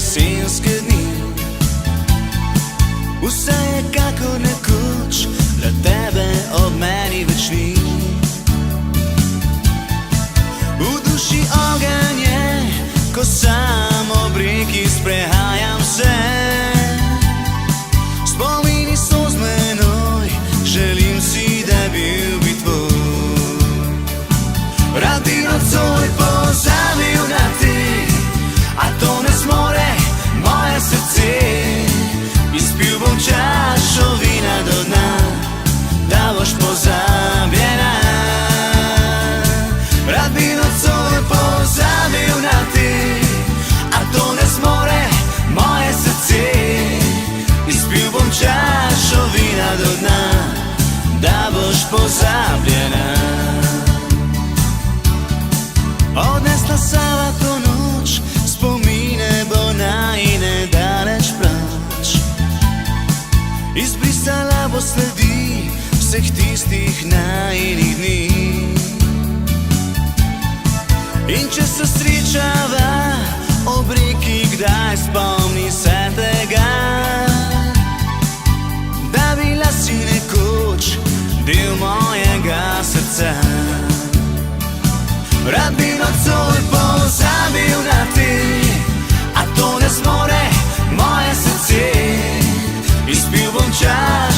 jesenske dni. Vse je kakor nekoč, le tebe ob meni več ni. V duši ogenj je, ko sam ob reki sprehajam se. Spomini so z menoj, želim si, da bil bi tvoj. Rad bi nocoj pozabil na te, a to ne zmore moje srce. Izpil bom čašo vina do dna, da boš pozabljena. Rad bi nocoj pozabil na te, a to ne zmore moje srce. Izpil bom čašo vina do dna, da boš pozabljena. Odnesla Sava to noč, spomine bo najine daleč proč. Izbrisala bo sledi vseh tistih najinih dni. In če se srečava ob reki, kdaj spomni se tega, da bila si nekoč del mojega srca. Rad bi nocoj pozabil na te, a to ne zmore moje srce. Izpil bom čašo